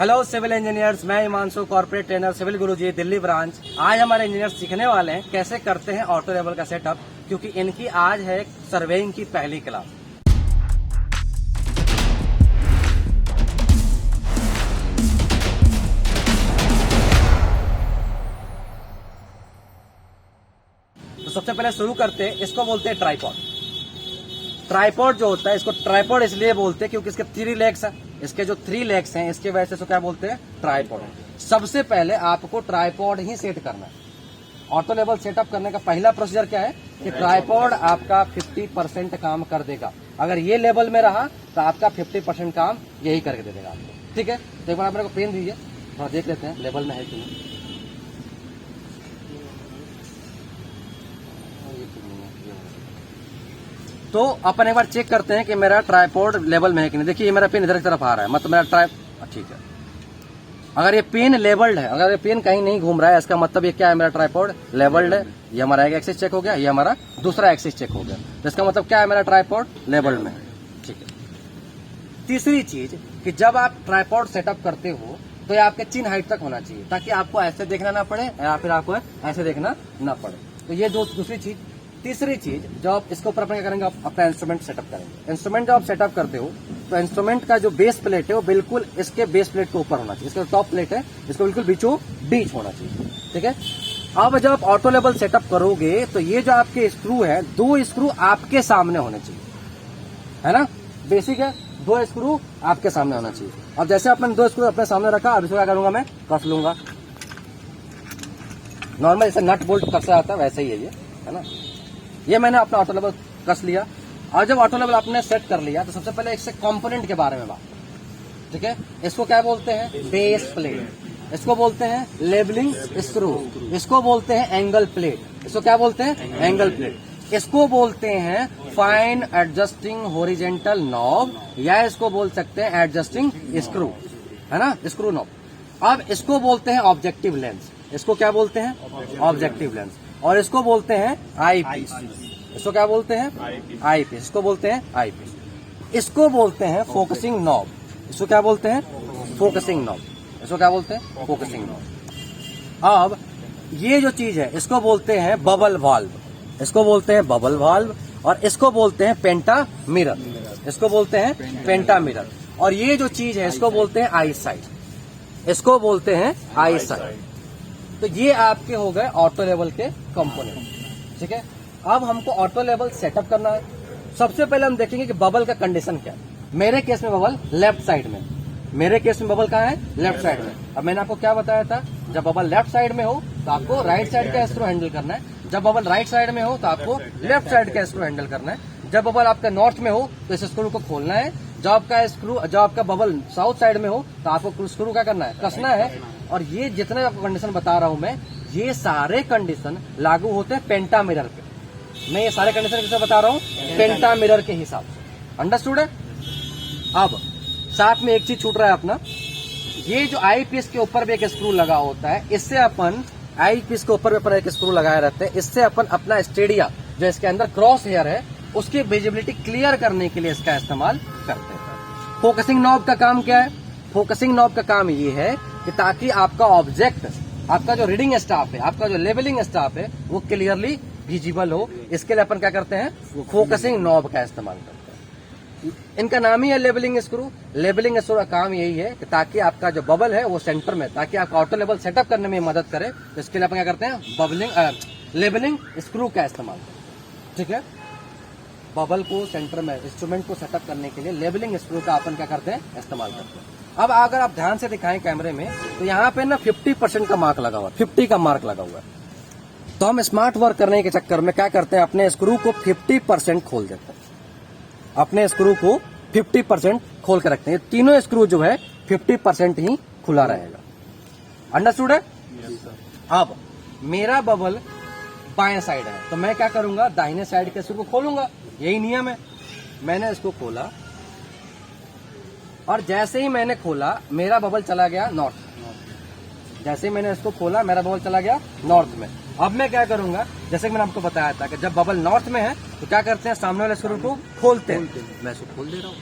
Hello civil engineers, मैं Himanshu, corporate trainer civil गुरुजी Delhi branch. आज हमारे इंजीनियर्स सीखने वाले हैं कैसे करते हैं ऑटो लेवल का सेटअप, क्योंकि इनकी आज है सर्वेइंग की पहली क्लास। तो सबसे पहले शुरू करते हैं, इसको बोलते हैं ट्राइपॉड। ट्राइपॉड जो होता है, इसको ट्राइपॉड इसलिए बोलते हैं क्योंकि इसके 3 लेग्स हैं। इसके जो 3 लेग्स हैं, इसके वजह से इसको क्या बोलते हैं? ट्राइपॉड। सबसे पहले आपको ट्राइपॉड ही सेट करना है। ऑटो लेवल सेटअप करने का पहला प्रोसीजर क्या है कि ट्राइपॉड आपका 50% काम कर देगा। अगर ये लेवल में रहा तो आपका 50% काम यही करके दे देगा आपको। ठीक है, तो एक बार आप मेरे को पेन दीजिए, थोड़ा देख लेते हैं लेवल में है कि नहीं। तो अपन एक बार चेक करते हैं कि मेरा ट्राइपॉड लेवल में है कि नहीं। देखिए, ये मेरा पेन इधर की तरफ आ रहा है, मतलब मेरा ठीक है। अगर ये पेन लेवल्ड है, अगर ये पेन कहीं नहीं घूम रहा है, इसका मतलब ये क्या है? मेरा ट्राइपॉड लेवल्ड है। ये हमारा एक एक्सिस चेक हो गया, ये हमारा दूसरा एक्सिस चेक हो गया। तो इसका मतलब क्या है? मेरा ट्राइपॉड लेवल्ड में है। ठीक है। तीसरी चीज कि जब आप ट्राइपॉड सेटअप करते हो तो ये आपके चिन हाइट तक होना चाहिए, ताकि आपको ऐसे देखना ना पड़े या फिर आपको ऐसे देखना ना पड़े। तो ये दूसरी चीज। तीसरी चीज, जब आप इसके ऊपर अपने क्या करेंगे, आप अपना इंस्ट्रूमेंट सेटअप करेंगे। इंस्ट्रूमेंट जब आप सेटअप करते हो तो इंस्ट्रूमेंट का जो बेस प्लेट है वो बिल्कुल इसके बेस प्लेट के ऊपर होना चाहिए। इसका टॉप प्लेट है, इसको बिल्कुल बीचों बीच होना चाहिए। ठीक है। अब जब आप ऑटो लेवल सेटअप करोगे तो ये जो आपके स्क्रू है, 2 स्क्रू आपके सामने होने चाहिए, है ना? बेसिक है, 2 स्क्रू आपके सामने होना चाहिए। अब जैसे अपन 2 स्क्रू अपने सामने रखा, अब इसको क्या करूंगा, मैं कस लूंगा। नॉर्मल जैसे नट बोल्ट कसा आता है वैसे ही है ये, है ना? ये मैंने अपना ऑटो लेवल कस लिया। और जब ऑटो लेवल आपने सेट कर लिया तो सबसे पहले इससे कंपोनेंट के बारे में बात। ठीक है। इसको क्या बोलते हैं? Base plate. इसको बोलते हैं लेवलिंग स्क्रू। इसको बोलते हैं एंगल प्लेट। इसको क्या बोलते हैं? Angle plate. इसको बोलते हैं फाइन एडजस्टिंग हॉरिजॉन्टल नॉब, या इसको बोल सकते हैं एडजस्टिंग स्क्रू, है ना? Screw knob. अब इसको बोलते हैं ऑब्जेक्टिव लेंस। इसको क्या बोलते हैं? Objective lens. और इसको बोलते हैं आई पीस। इसको क्या बोलते हैं? आई पीस। इसको बोलते हैं आई पीस। इसको बोलते हैं फोकसिंग नॉब। इसको क्या बोलते हैं? Focusing knob. इसको क्या बोलते हैं? Focusing knob. अब ये जो चीज है, इसको बोलते हैं बबल वाल्व। इसको बोलते हैं बबल वाल्व। और इसको बोलते हैं पेंटा मिरर। इसको बोलते हैं पेंटा मिरर। और ये जो चीज है, इसको बोलते हैं आई साइड। इसको बोलते हैं आई साइड। तो ये आपके हो गए ऑटो लेवल के कंपोनेंट। ठीक है। अब हमको ऑटो लेवल सेटअप करना है। सबसे पहले हम देखेंगे कि बबल का कंडीशन क्या है। मेरे केस में बबल लेफ्ट साइड में, मेरे केस में बबल कहाँ है? लेफ्ट साइड में। अब मैंने आपको क्या बताया था, जब बबल लेफ्ट साइड में हो तो आपको राइट साइड का स्क्रू हैंडल करना है। जब बबल राइट साइड में हो तो आपको लेफ्ट साइड का स्क्रू हैंडल करना है। जब बबल आपका नॉर्थ में हो तो इस स्क्रू को खोलना है। जब आपका बबल साउथ साइड में हो तो आपको स्क्रू क्या करना है? कसना है। और ये जितने आपको कंडीशन बता रहा हूं मैं, ये सारे कंडीशन लागू होते हैं पेंटा मिरर पे। मैं ये सारे कंडीशन किसे बता रहा हूँ? पेंटा मिरर के हिसाब से। अंडरस्टूड है? अब साथ में एक चीज छूट रहा है अपना, ये जो आई पीस के ऊपर भी एक स्क्रू लगा होता है, इससे अपन आई पीस के ऊपर भी अपन एक स्क्रू लगाए रहते हैं। इससे अपन अपना स्टेडिया जो इसके अंदर क्रॉस हेयर है उसकी विजिबिलिटी क्लियर करने के लिए इसका इस्तेमाल करते हैं। फोकसिंग नॉब का काम क्या है? फोकसिंग नॉब का काम ये है कि ताकि आपका ऑब्जेक्ट, आपका जो रीडिंग स्टाफ है, आपका जो लेवलिंग स्टाफ है, वो क्लियरली विजिबल हो। इसके लिए अपन क्या करते हैं? फोकसिंग नॉब का इस्तेमाल करते हैं। इनका नाम ही है लेवलिंग स्क्रू। लेवलिंग स्क्रू का काम यही है कि ताकि आपका जो बबल है वो सेंटर में, ताकि आपका ऑटो लेवल सेटअप करने में मदद करे। तो इसके लिए अपन क्या करते हैं? लेवलिंग स्क्रू का इस्तेमाल करते हैं। ठीक है। बबल को सेंटर में, इंस्ट्रूमेंट को सेटअप करने के लिए लेवलिंग स्क्रू का अपन क्या करते हैं? इस्तेमाल करते हैं। अब अगर आप ध्यान से दिखाएं कैमरे में, तो यहाँ पे ना 50% का मार्क लगा हुआ है, 50 का मार्क लगा हुआ है। तो हम स्मार्ट वर्क करने के चक्कर में क्या करते हैं? अपने स्क्रू को 50% खोल देते हैं। अपने स्क्रू को 50% खोल के रखते हैं। तीनों स्क्रू जो है 50% ही खुला रहेगा। अंडरस्टूड है? अब मेरा बबल बाएं साइड है, तो मैं क्या करूंगा? दाहिने साइड के स्क्रू को खोलूंगा। यही नियम है। मैंने इसको खोला और जैसे ही मैंने खोला मेरा बबल चला गया नॉर्थ। जैसे ही मैंने इसको खोला मेरा बबल चला गया नॉर्थ में। अब मैं क्या करूंगा? जैसे कि मैंने आपको बताया था कि जब बबल नॉर्थ में है तो क्या करते हैं? सामने वाले स्क्रू को खोलते हैं। मैं इसको खोल दे रहा हूं।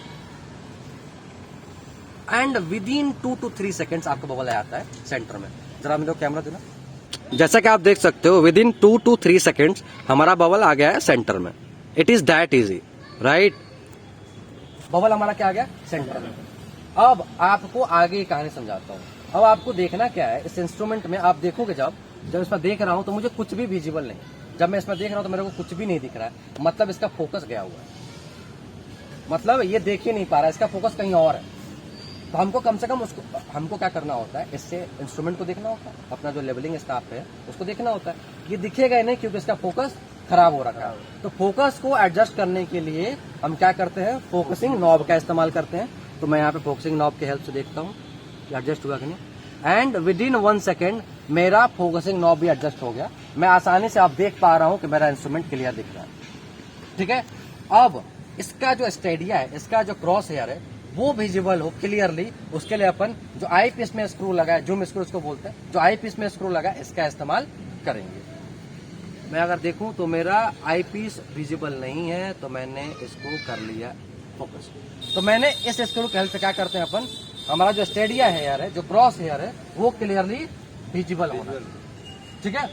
And with in 2 to 3 seconds आपका बबल आता है सेंटर में। जरा मेरे को कैमरा देना। जैसा कि आप देख सकते हो विद इन 2 to 3 सेकेंड्स हमारा बबल आ गया है सेंटर में। It is that easy, right. Bubble हमारा क्या आ गया सेंटर में। अब आपको आगे की कहानी समझाता हूँ। अब आपको देखना क्या है, इस इंस्ट्रूमेंट में आप देखोगे जब इसमें देख रहा हूं तो मुझे कुछ भी विजिबल नहीं। जब मैं इसमें देख रहा हूं तो मेरे को कुछ भी नहीं दिख रहा है, मतलब इसका फोकस गया हुआ है, मतलब ये देख ही नहीं पा रहा है, इसका फोकस कहीं और है। तो हमको कम से कम हमको क्या करना होता है, इससे इंस्ट्रूमेंट को देखना होता है, अपना जो लेवलिंग स्टाफ है उसको देखना होता है। ये दिखेगा ही नहीं क्योंकि इसका फोकस खराब हो रखा है। तो फोकस को एडजस्ट करने के लिए हम क्या करते हैं, फोकसिंग नॉब का इस्तेमाल करते हैं। तो मैं यहाँ पे फोकसिंग नॉब की हेल्प से देखता हूँ एडजस्ट हुआ कि नहीं, एंड विद इन 1 सेकेंड मेरा फोकसिंग नॉब भी एडजस्ट हो गया। मैं आसानी से आप देख पा रहा हूं कि मेरा इंस्ट्रूमेंट क्लियर दिख रहा है, ठीक है। अब इसका जो स्टेडिया है, इसका जो क्रॉस हेयर है वो विजिबल हो क्लियरली, उसके लिए अपन जो आई पीस में स्क्रू लगा है, जूम स्क्रू इसको बोलते हैं, जो आई पीस में स्क्रू लगा है इसका इस्तेमाल करेंगे। मैं अगर देखूं तो मेरा आई पीस विजिबल नहीं है, तो मैंने इसको कर लिया फोकस। तो मैंने इस स्क्रू की हेल्प से क्या करते हैं अपन, हमारा जो स्टेडिया हेयर है, जो क्रॉस हेयर है वो क्लियरली विजिबल होना, ठीक है।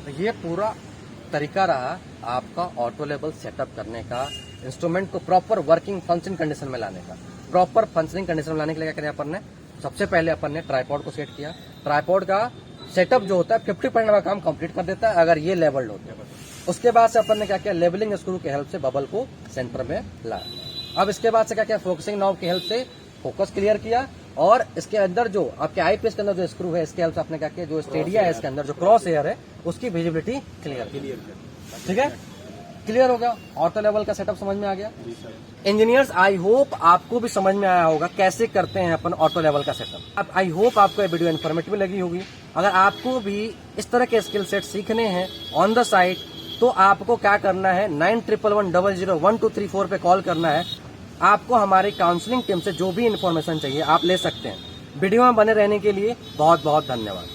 तो ये पूरा तरीका रहा आपका ऑटो लेवल सेटअप करने का, इंस्ट्रूमेंट को प्रॉपर वर्किंग फंक्शनिंग कंडीशन में लाने का। प्रॉपर फंक्शनिंग कंडीशन में लाने के लिए क्या करें अपन ने, सबसे पहले अपन ने ट्राइपॉड को सेट किया। ट्राइपॉड का सेटअप जो होता है 50% का काम कंप्लीट कर देता है अगर ये लेवल्ड होते हैं। उसके बाद से अपन ने क्या किया, लेवलिंग स्क्रू की हेल्प से बबल को सेंटर में लाया। अब इसके बाद से क्या किया, फोकसिंग नॉब की हेल्प से फोकस क्लियर किया, और इसके अंदर जो आपके आई पीस के अंदर जो स्क्रू है इसके हेल्प से आपने क्या किया, जो स्टेडिया है इसके अंदर जो क्रॉस हेयर है उसकी विजिबिलिटी क्लियर, ठीक है, क्लियर हो गया। ऑटो लेवल का सेटअप समझ में आ गया। इंजीनियर्स आई होप आपको भी समझ में आया होगा कैसे करते हैं अपन ऑटो लेवल का सेटअप। अब आई होप आपको ये वीडियो इन्फॉर्मेटिव लगी होगी। अगर आपको भी इस तरह के स्किल सेट सीखने हैं ऑन द साइट, तो आपको क्या करना है, 9111001234 पे कॉल करना है। आपको हमारी काउंसलिंग टीम से जो भी इन्फॉर्मेशन चाहिए आप ले सकते हैं। वीडियो में बने रहने के लिए बहुत बहुत धन्यवाद।